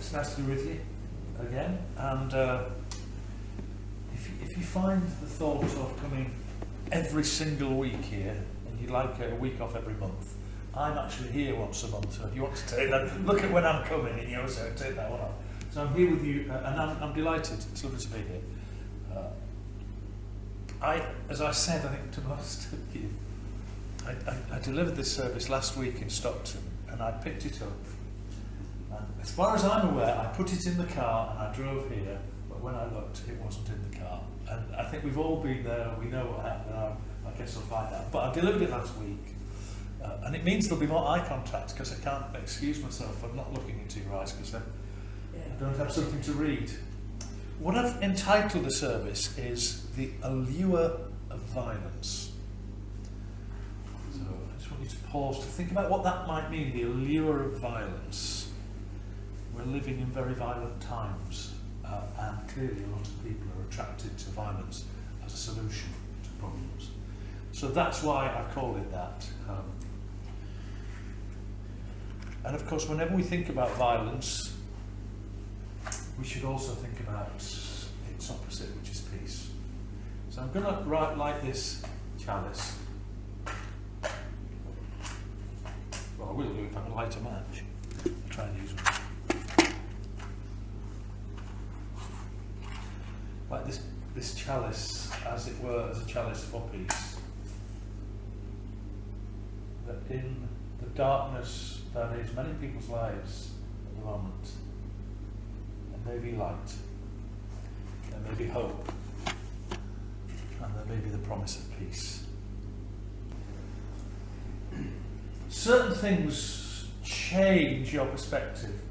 It's nice to be with you again, and if you find the thought of coming every single week here, and you'd like a week off every month, I'm actually here once a month, so if you want to take that, look at when I'm coming, and you also take that one off. So I'm here with you, and I'm delighted. It's lovely to be here. As I said, I think to most of you, I delivered this service last week in Stockton, and I picked it up. And as far as I'm aware, I put it in the car and I drove here, but when I looked, it wasn't in the car. And I think we've all been there, we know what happened, I guess I'll find out. But I delivered it last week, and it means there'll be more eye contact, because I can't excuse myself for not looking into your eyes, because I don't have something to read. What I've entitled the service is The Allure of Violence. So I just want you to pause to think about what that might mean, the allure of violence. We're living in very violent times, and clearly a lot of people are attracted to violence as a solution to problems. So that's why I've called it that. And of course, whenever we think about violence, we should also think about its opposite, which is peace. So I'm going to light this chalice. Well, I will do if I can light a match. I'll try and use one. Like this chalice, as it were, as a chalice for peace. That in the darkness that is many people's lives at the moment, there may be light, there may be hope, and there may be the promise of peace. Certain things change your perspective.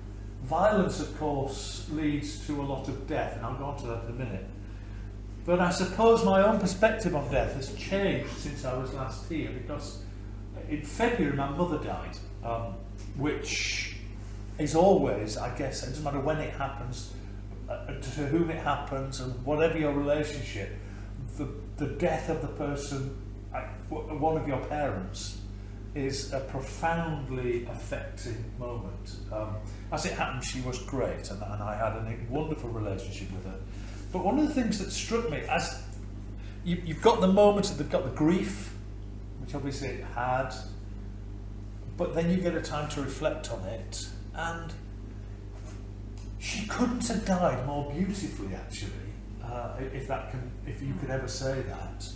Violence, of course, leads to a lot of death, and I'll go on to that in a minute. But I suppose my own perspective on death has changed since I was last here, because in February my mother died, which is always, I guess, it doesn't matter when it happens, to whom it happens, and whatever your relationship, the death of the person, one of your parents, is a profoundly affecting moment. As it happened, she was great, and I had a wonderful relationship with her. But one of the things that struck me, as you've got the moment, they've got the grief, which obviously it had, but then you get a time to reflect on it, and she couldn't have died more beautifully, actually, if you could ever say that.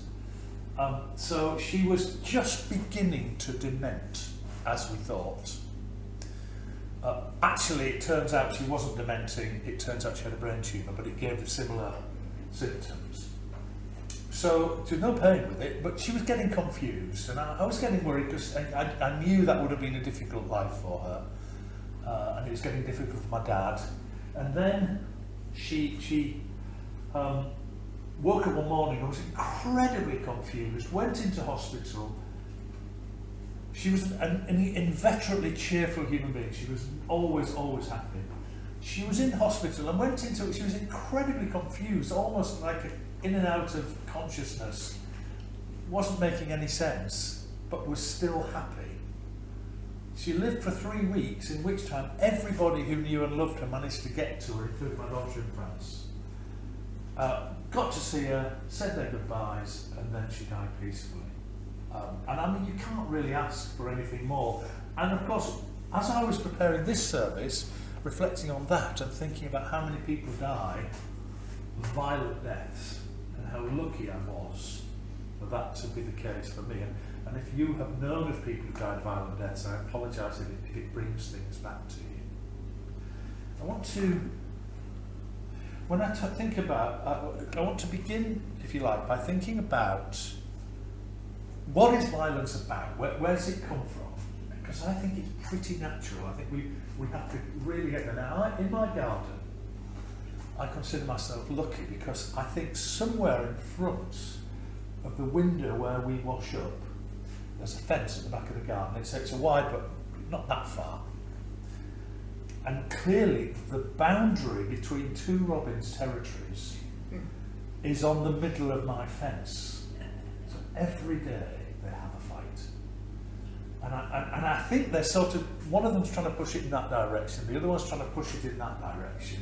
So she was just beginning to dement, as we thought. Actually, it turns out she wasn't dementing, it turns out she had a brain tumour, but it gave the similar symptoms. So, there was no pain with it, but she was getting confused, and I was getting worried, because I knew that would have been a difficult life for her, and it was getting difficult for my dad. And then she woke up one morning and was incredibly confused, went into hospital. She was an inveterately cheerful human being. She was always happy. She was in hospital and went into it. She was incredibly confused, almost like in and out of consciousness. Wasn't making any sense, but was still happy. She lived for 3 weeks, in which time everybody who knew and loved her managed to get to her, including my daughter in France. Got to see her, said their goodbyes, and then she died peacefully. And I mean, you can't really ask for anything more. And of course, as I was preparing this service, reflecting on that and thinking about how many people die violent deaths, and how lucky I was for that to be the case for me. And if you have known of people who died violent deaths, I apologise if it brings things back to you. I want to, when I think about, I want to begin, if you like, by thinking about what is violence about? Where does it come from? Because I think it's pretty natural. I think we have to really get there. Now, in my garden, I consider myself lucky, because I think somewhere in front of the window where we wash up, there's a fence at the back of the garden. It's a wide, but not that far. And clearly, the boundary between two robins' territories is on the middle of my fence. So every day they have a fight. And I think they're sort of, one of them's trying to push it in that direction, the other one's trying to push it in that direction.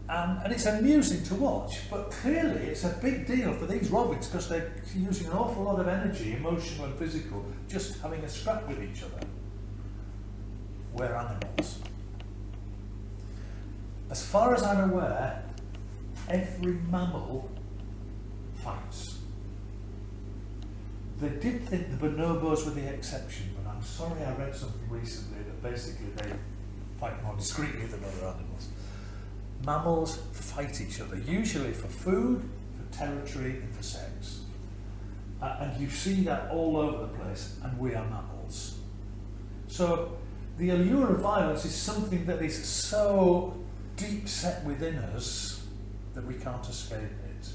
And it's amusing to watch, but clearly it's a big deal for these robins because they're using an awful lot of energy, emotional and physical, just having a scrap with each other. We're animals. As far as I'm aware, every mammal fights. They did think the bonobos were the exception, but I'm sorry I read something recently that basically they fight more discreetly than other animals. Mammals fight each other, usually for food, for territory, and for sex. And you see that all over the place, and we are mammals. So the allure of violence is something that is so deep set within us that we can't escape it.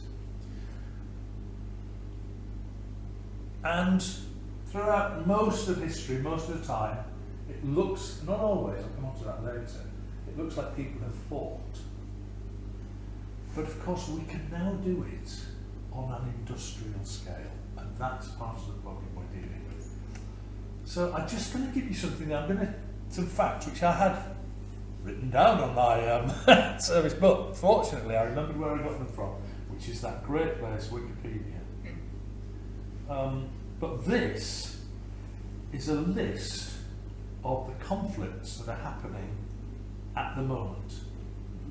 And throughout most of history, most of the time, it looks, not always, I'll come on to that later, it looks like people have fought. But of course we can now do it on an industrial scale, and that's part of the problem we're dealing with. So I'm just going to give you something that some facts which I had written down on my service book. Fortunately, I remembered where I got them from, which is that great place, Wikipedia. But this is a list of the conflicts that are happening at the moment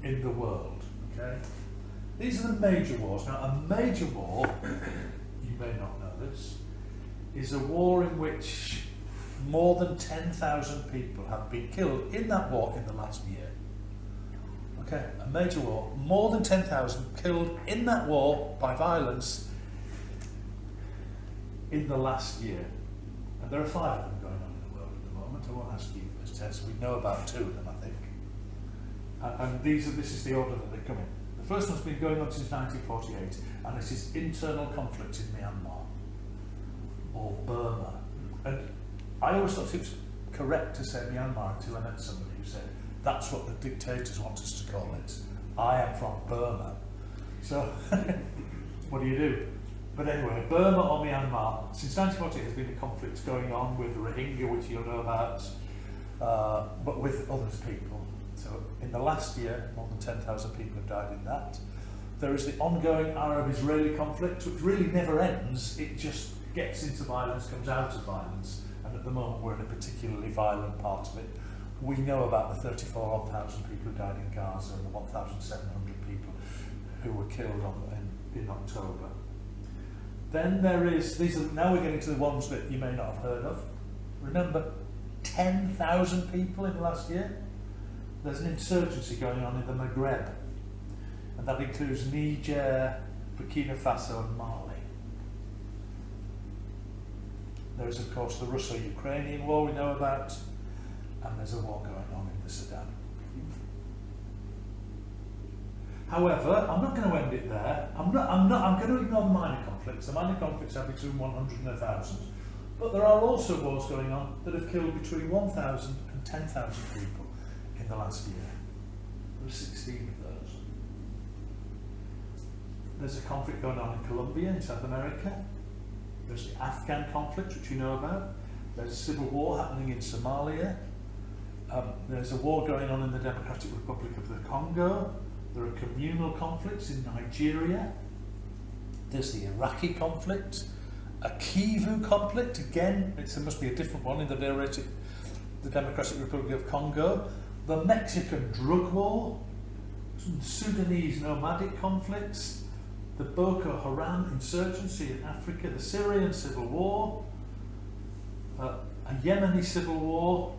in the world. Okay? These are the major wars. Now, a major war, you may not know this, is a war in which more than 10,000 people have been killed in that war in the last year. Okay, a major war, more than 10,000 killed in that war by violence in the last year. And there are 5 of them going on in the world at the moment. I won't ask you, Ms. Tess, we know about 2 of them, I think. And this is the order that they come in. The first one's been going on since 1948, and it is internal conflict in Myanmar, or Burma. And I always thought it was correct to say Myanmar until I met somebody who said, that's what the dictators want us to call it. I am from Burma. So, what do you do? But anyway, Burma or Myanmar, since 1948 there's been a conflict going on with Rohingya, which you'll know about, but with other people. So in the last year, more than 10,000 people have died in that. There is the ongoing Arab-Israeli conflict, which really never ends. It just gets into violence, comes out of violence. And at the moment, we're in a particularly violent part of it. We know about the 34,000 people who died in Gaza and the 1,700 people who were killed in October. Then there is, now we're getting to the ones that you may not have heard of. Remember, 10,000 people in the last year? There's an insurgency going on in the Maghreb, and that includes Niger, Burkina Faso and Mali. There is, of course, the Russo-Ukrainian war we know about, and there's a war going on in the Sudan. However, I'm not going to end it there. I'm going to ignore the minor conflicts. The minor conflicts are between 100 and 1,000. But there are also wars going on that have killed between 1,000 and 10,000 people in the last year. There are 16 of those. There's a conflict going on in Colombia, in South America. There's the Afghan conflict, which you know about. There's a civil war happening in Somalia. There's a war going on in the Democratic Republic of the Congo. There are communal conflicts in Nigeria. There's the Iraqi conflict. A Kivu conflict, again, there must be a different one in the Democratic Republic of Congo. The Mexican drug war, some Sudanese nomadic conflicts, the Boko Haram insurgency in Africa, the Syrian civil war, a Yemeni civil war,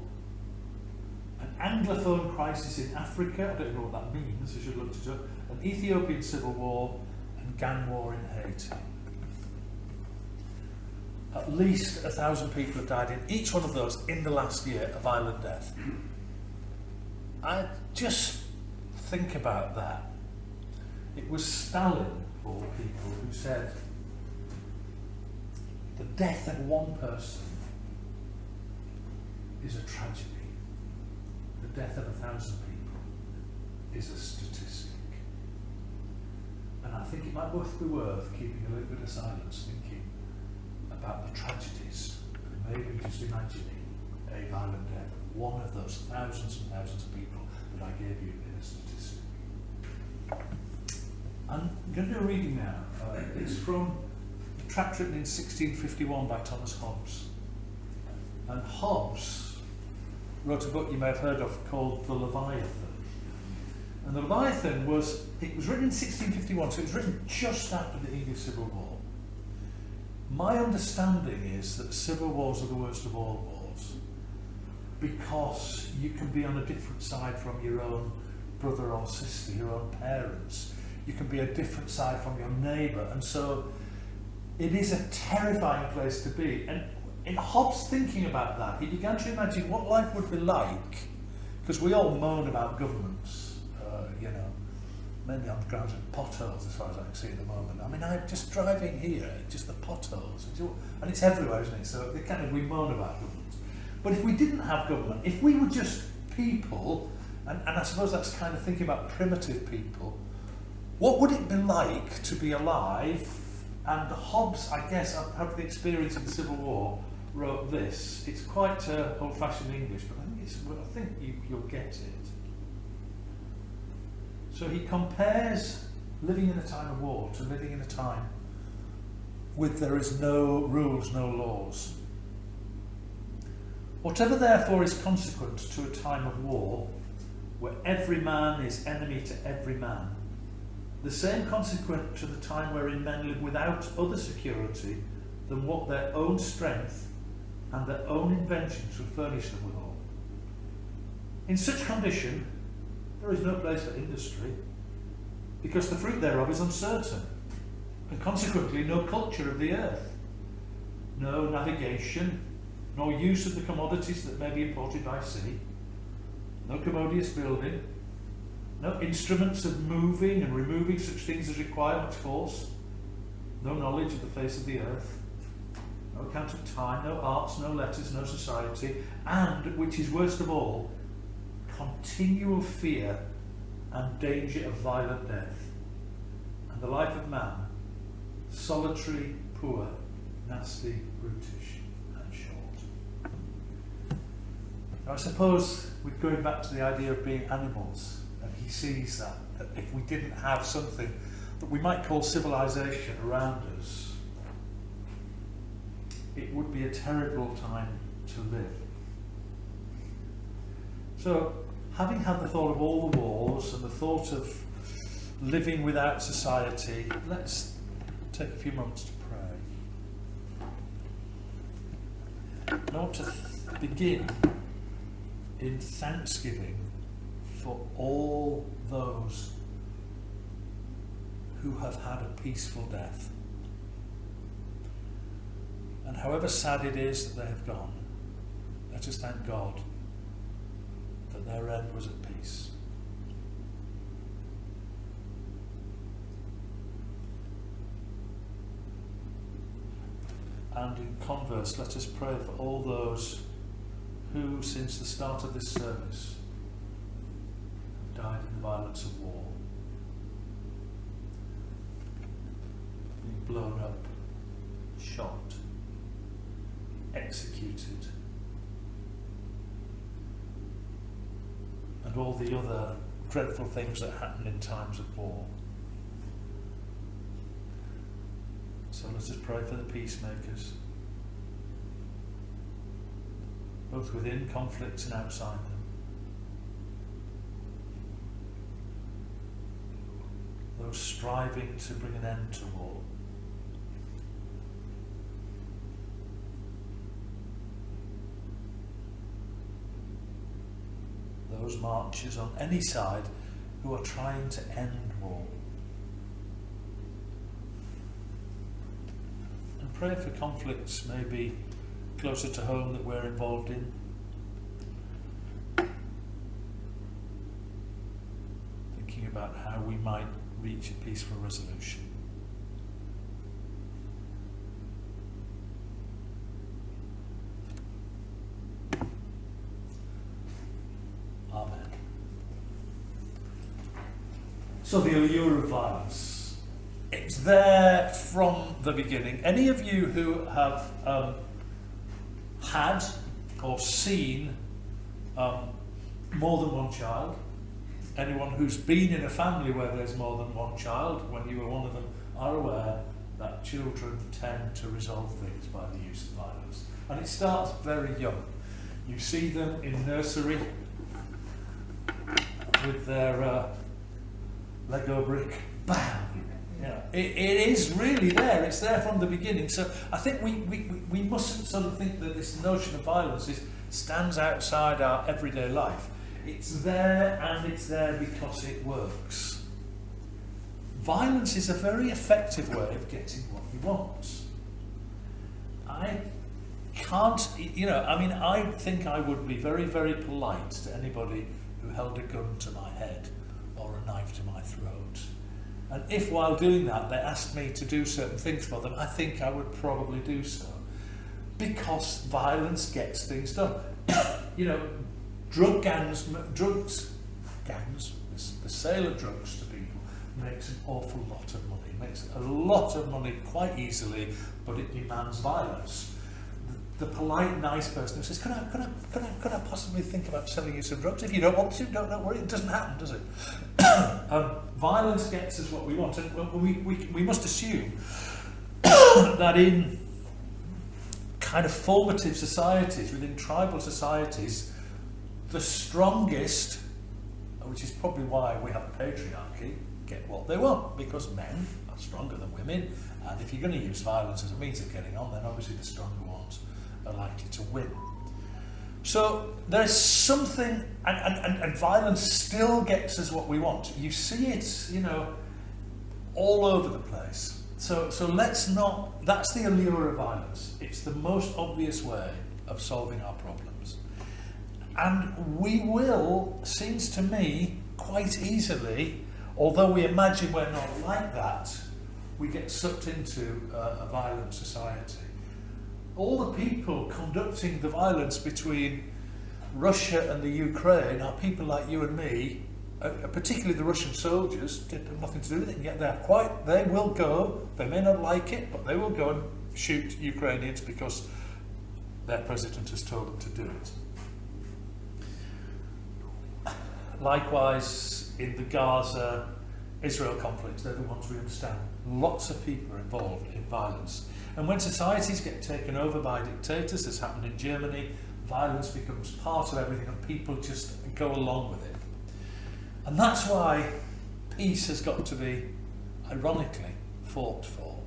an Anglophone crisis in Africa, I don't know what that means, I should look it up, an Ethiopian civil war, and gang war in Haiti. At least 1,000 people have died in each one of those in the last year, a violent death. I just think about that. It was Stalin, of all people, who said, the death of one person is a tragedy. The death of 1,000 people is a statistic. And I think it might both be worth keeping a little bit of silence, thinking about the tragedies, and maybe just imagining a violent death. One of those thousands and thousands of people that I gave you in a statistic. I'm going to do a reading now. It's from a tract written in 1651 by Thomas Hobbes. And Hobbes wrote a book you may have heard of called The Leviathan. And The Leviathan was written in 1651, so it was written just after the English Civil War. My understanding is that civil wars are the worst of all wars, because you can be on a different side from your own brother or sister, your own parents. You can be a different side from your neighbour, and so it is a terrifying place to be. And in Hobbes thinking about that, he began to imagine what life would be like, because we all moan about governments, you know, mainly on the grounds of potholes as far as I can see at the moment. I mean, I'm just driving here, just the potholes, and it's everywhere, isn't it? So we moan about governments. But if we didn't have government, if we were just people, and I suppose that's kind of thinking about primitive people, what would it be like to be alive? And Hobbes, I guess, out of the experience of the Civil War, wrote this. It's quite old-fashioned English, but I think you'll get it. So he compares living in a time of war to living in a time with there is no rules, no laws. Whatever therefore is consequent to a time of war, where every man is enemy to every man, the same consequent to the time wherein men live without other security than what their own strength and their own inventions would furnish them withal. In such condition, there is no place for industry, because the fruit thereof is uncertain, and consequently no culture of the earth, no navigation, nor use of the commodities that may be imported by sea, no commodious building, no instruments of moving and removing such things as require much force, no knowledge of the face of the earth, no account of time, no arts, no letters, no society, and, which is worst of all, continual fear and danger of violent death, and the life of man, solitary, poor, nasty, brutish, and short. Now, I suppose we're going back to the idea of being animals, and he sees that if we didn't have something that we might call civilization around us, it would be a terrible time to live. So, having had the thought of all the wars and the thought of living without society, let's take a few moments to pray. I want to begin in thanksgiving for all those who have had a peaceful death. And however sad it is that they have gone, let us thank God that their end was at peace. And in converse, let us pray for all those who, since the start of this service, have died in the violence of war, being blown up, shot, executed, and all the other dreadful things that happen in times of war. So let us pray for the peacemakers, both within conflicts and outside them. Those striving to bring an end to war. Those marchers on any side who are trying to end war. And pray for conflicts maybe closer to home that we're involved in. Thinking about how we might reach a peaceful resolution. Amen. So the allure of violence, it's there from the beginning. Any of you who have had or seen more than one child. Anyone who's been in a family where there's more than one child, when you were one of them, are aware that children tend to resolve things by the use of violence. And it starts very young. You see them in nursery with their Lego brick, bam! Yeah, it is really there. It's there from the beginning. So I think we mustn't sort of think that this notion of violence stands outside our everyday life. It's there, and it's there because it works. Violence is a very effective way of getting what you want. I can't, I think I would be very, very polite to anybody who held a gun to my head or a knife to my throat. And if while doing that they asked me to do certain things for them, I think I would probably do so. Because violence gets things done. The sale of drugs to people makes an awful lot of money. It makes a lot of money quite easily, but it demands violence. The polite, nice person who says, "Could I possibly think about selling you some drugs? If you don't want to, don't worry. It doesn't happen, does it?" Violence gets us what we want, and we must assume that in kind of formative societies, within tribal societies, the strongest, which is probably why we have a patriarchy, get what they want, because men are stronger than women, and if you're going to use violence as a means of getting on, then obviously the stronger ones are likely to win. So there's something, and violence still gets us what we want. You see it, all over the place. So let's not, that's the allure of violence. It's the most obvious way of solving our problems. And we will, seems to me, quite easily, although we imagine we're not like that, we get sucked into a violent society. All the people conducting the violence between Russia and the Ukraine are people like you and me, particularly the Russian soldiers, did have nothing to do with it, and yet they will go, they may not like it, but they will go and shoot Ukrainians because their president has told them to do it. Likewise, in the Gaza-Israel conflict, they're the ones we understand. Lots of people are involved in violence. And when societies get taken over by dictators, as happened in Germany, violence becomes part of everything and people just go along with it. And that's why peace has got to be, ironically, fought for.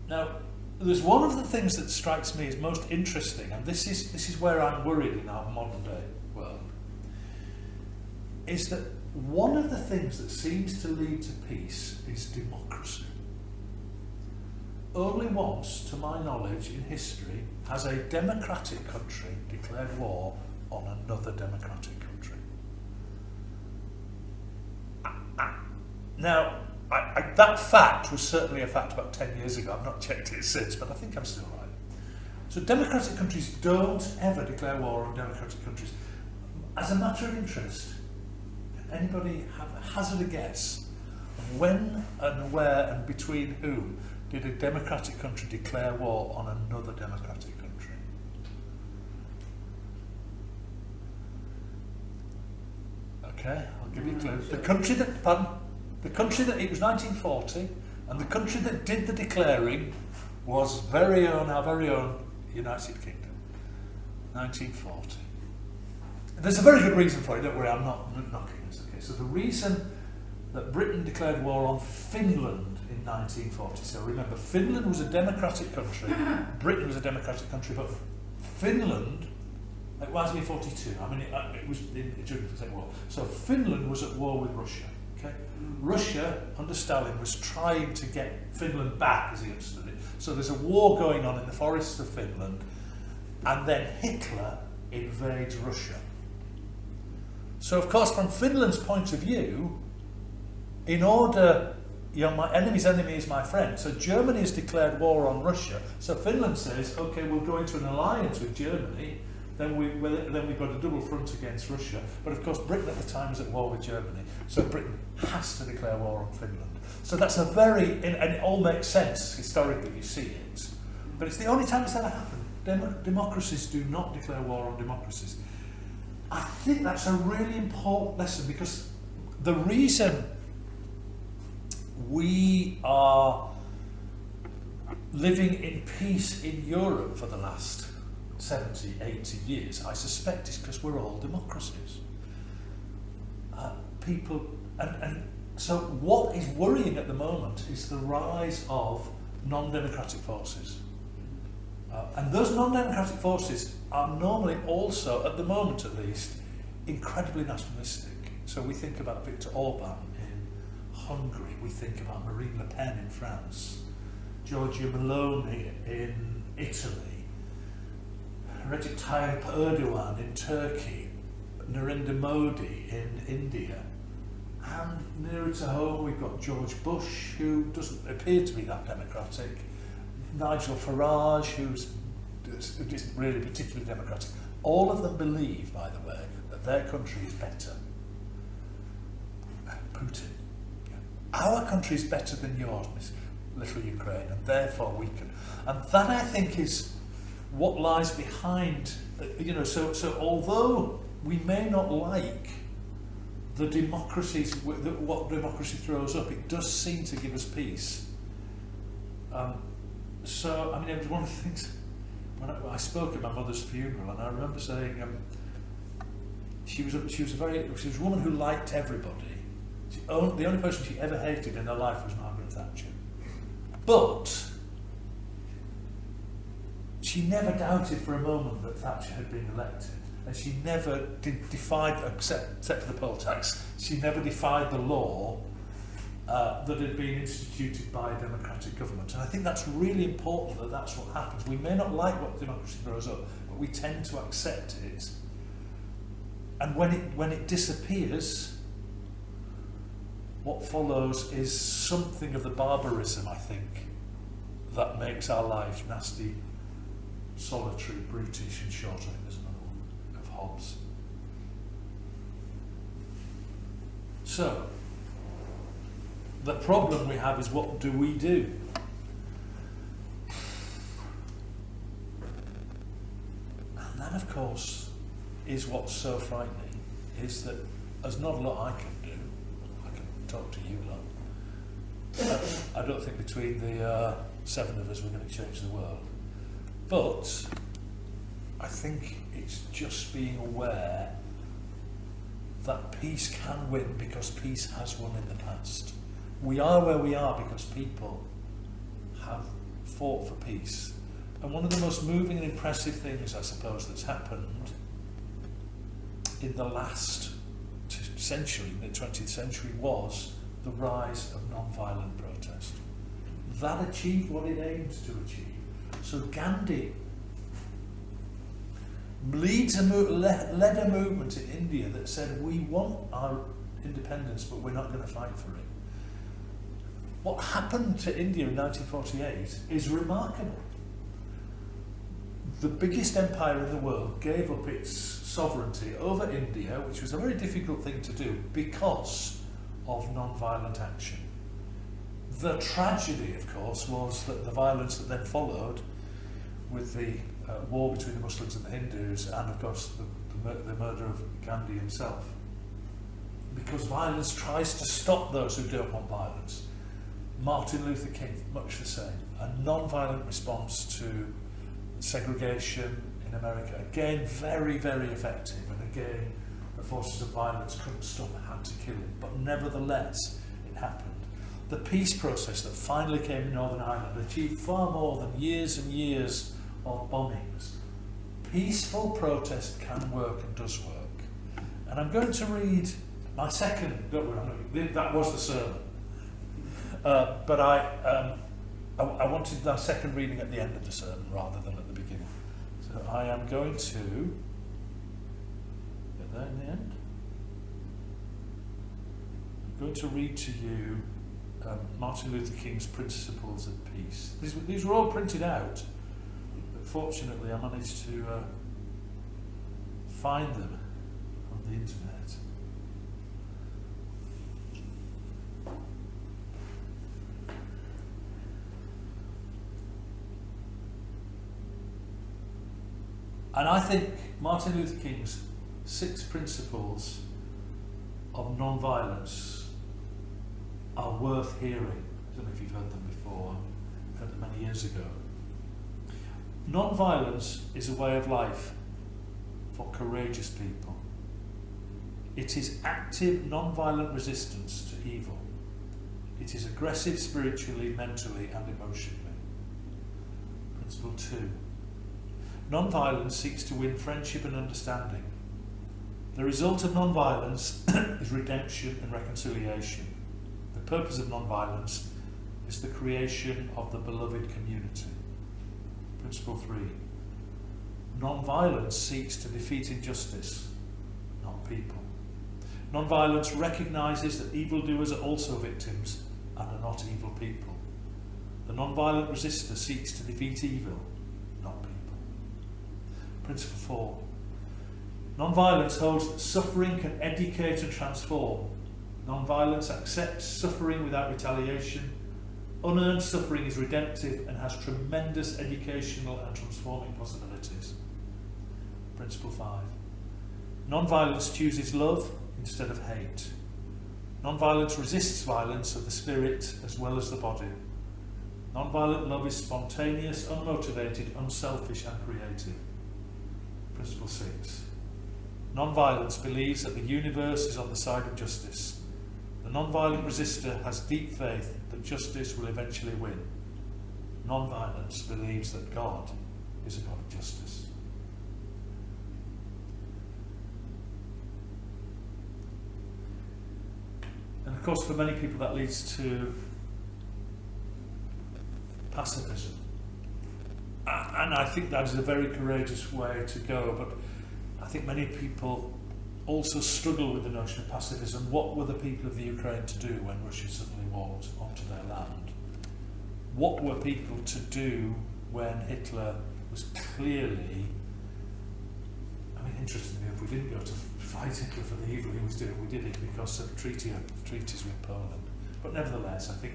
Now, there's one of the things that strikes me as most interesting, and this is where I'm worried in our modern day world, is that one of the things that seems to lead to peace is democracy. Only once, to my knowledge, in history, has a democratic country declared war on another democratic country. Now, that fact was certainly a fact about 10 years ago. I've not checked it since, but I think I'm still right. So democratic countries don't ever declare war on democratic countries. As a matter of interest, anybody hazard a guess of when and where and between whom did a democratic country declare war on another democratic country? Okay, I'll give you a clue. The country that it was 1940, and the country that did the declaring was our very own United Kingdom. 1940. There's a very good reason for it, don't worry, I'm not knocking this. Okay, so the reason that Britain declared war on Finland in 1940, so remember, Finland was a democratic country, Britain was a democratic country, but Finland, it was in 42, it was during the Second War, so Finland was at war with Russia. Okay? Russia, under Stalin, was trying to get Finland back, as he understood it. So there's a war going on in the forests of Finland, and then Hitler invades Russia. So, of course, from Finland's point of view, in order, my enemy's enemy is my friend. So Germany has declared war on Russia. So Finland says, okay, we'll go into an alliance with Germany. Then we've got a double front against Russia. But of course, Britain at the time is at war with Germany. So Britain has to declare war on Finland. So that's and it all makes sense historically. You see it, but it's the only time it's ever happened. democracies do not declare war on democracies. I think that's a really important lesson, because the reason we are living in peace in Europe for the last 70, 80 years, I suspect, is because we're all democracies. So what is worrying at the moment is the rise of non-democratic forces. And those non-democratic forces are normally also, at the moment at least, incredibly nationalistic. So we think about Viktor Orban in Hungary, we think about Marine Le Pen in France, Giorgia Meloni in Italy, Recep Tayyip Erdogan in Turkey, Narendra Modi in India, and nearer to home we've got George Bush, who doesn't appear to be that democratic, Nigel Farage, who isn't really particularly democratic. All of them believe, by the way, that their country is better. Putin. Our country is better than yours, Miss Little Ukraine, and therefore we can. And that, I think, is what lies behind, so although we may not like the democracies, what democracy throws up, it does seem to give us peace. So, I mean, it was one of the things, when I spoke at my mother's funeral, and I remember saying, she was a woman who liked everybody. The only person she ever hated in her life was Margaret Thatcher. But she never doubted for a moment that Thatcher had been elected. And she never defied, except for the poll tax, she never defied the law that had been instituted by a democratic government. And I think that's really important, that that's what happens. We may not like what democracy throws up, but we tend to accept it. And when it disappears, what follows is something of the barbarism, I think, that makes our life nasty, solitary, brutish, and short. I think there's another one of Hobbes. So, the problem we have is, what do we do? And that, of course, is what's so frightening, is that there's not a lot I can do. I can talk to you lot. I don't think between the 7 of us we're going to change the world. But I think it's just being aware that peace can win, because peace has won in the past. We are where we are because people have fought for peace. And one of the most moving and impressive things, I suppose, that's happened in the last century, in the 20th century, was the rise of non-violent protest. That achieved what it aimed to achieve. So Gandhi led a movement in India that said, we want our independence, but we're not going to fight for it. What happened to India in 1948 is remarkable. The biggest empire in the world gave up its sovereignty over India, which was a very difficult thing to do, because of non-violent action. The tragedy, of course, was that the violence that then followed, with the war between the Muslims and the Hindus, and of course the murder of Gandhi himself. Because violence tries to stop those who don't want violence. Martin Luther King, much the same. A non-violent response to segregation in America. Again, very, very effective. And again, the forces of violence couldn't stop it, had to kill him. But nevertheless, it happened. The peace process that finally came in Northern Ireland achieved far more than years and years of bombings. Peaceful protest can work and does work. And I'm going to read my second, that was the sermon. But I wanted my second reading at the end of the sermon rather than at the beginning. So I am going to get there in the end. I'm going to read to you Martin Luther King's Principles of Peace. These were all printed out, but fortunately I managed to find them on the internet. And I think Martin Luther King's 6 principles of non-violence are worth hearing. I don't know if you've heard them before. I heard them many years ago. Non-violence is a way of life for courageous people. It is active, non-violent resistance to evil. It is aggressive spiritually, mentally and emotionally. Principle 2. Non-violence seeks to win friendship and understanding. The result of non-violence is redemption and reconciliation. The purpose of non-violence is the creation of the beloved community. Principle 3. Non-violence seeks to defeat injustice, not people. Non-violence recognises that evildoers are also victims and are not evil people. The non-violent resistor seeks to defeat evil, not people. Principle 4. Non-violence holds that suffering can educate and transform. Non-violence accepts suffering without retaliation. Unearned suffering is redemptive and has tremendous educational and transforming possibilities. Principle 5. Non-violence chooses love instead of hate. Non-violence resists violence of the spirit as well as the body. Non-violent love is spontaneous, unmotivated, unselfish and creative. Principle 6. Non-violence believes that the universe is on the side of justice. The non-violent resistor has deep faith that justice will eventually win. Non-violence believes that God is a God of justice. And of course, for many people that leads to pacifism. And I think that is a very courageous way to go, but I think many people also struggle with the notion of pacifism. What were the people of the Ukraine to do when Russia suddenly walked onto their land? What were people to do when Hitler was clearly, I mean, interestingly, if we didn't go to fight Hitler for the evil he was doing, we did it because of treaties with Poland. But nevertheless, I think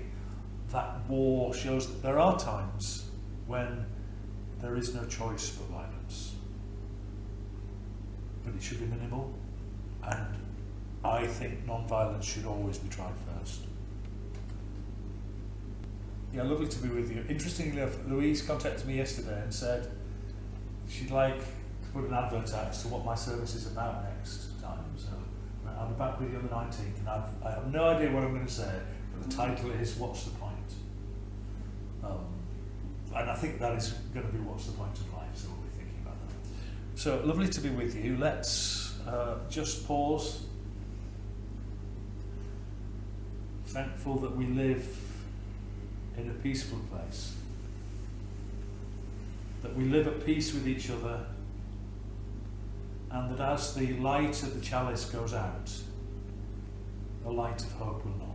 that war shows that there are times when there is no choice but violence. But it should be minimal, and I think non-violence should always be tried first. Yeah, lovely to be with you. Interestingly enough, Louise contacted me yesterday and said she'd like to put an advert out as to what my service is about next time. So I'll be back with you on the 19th, and I have no idea what I'm going to say, but the title is What's the Point? And I think that is going to be what's the point of life, so we'll be thinking about that. So lovely to be with you. Let's just pause. Thankful that we live in a peaceful place, that we live at peace with each other, and that as the light of the chalice goes out, the light of hope will not.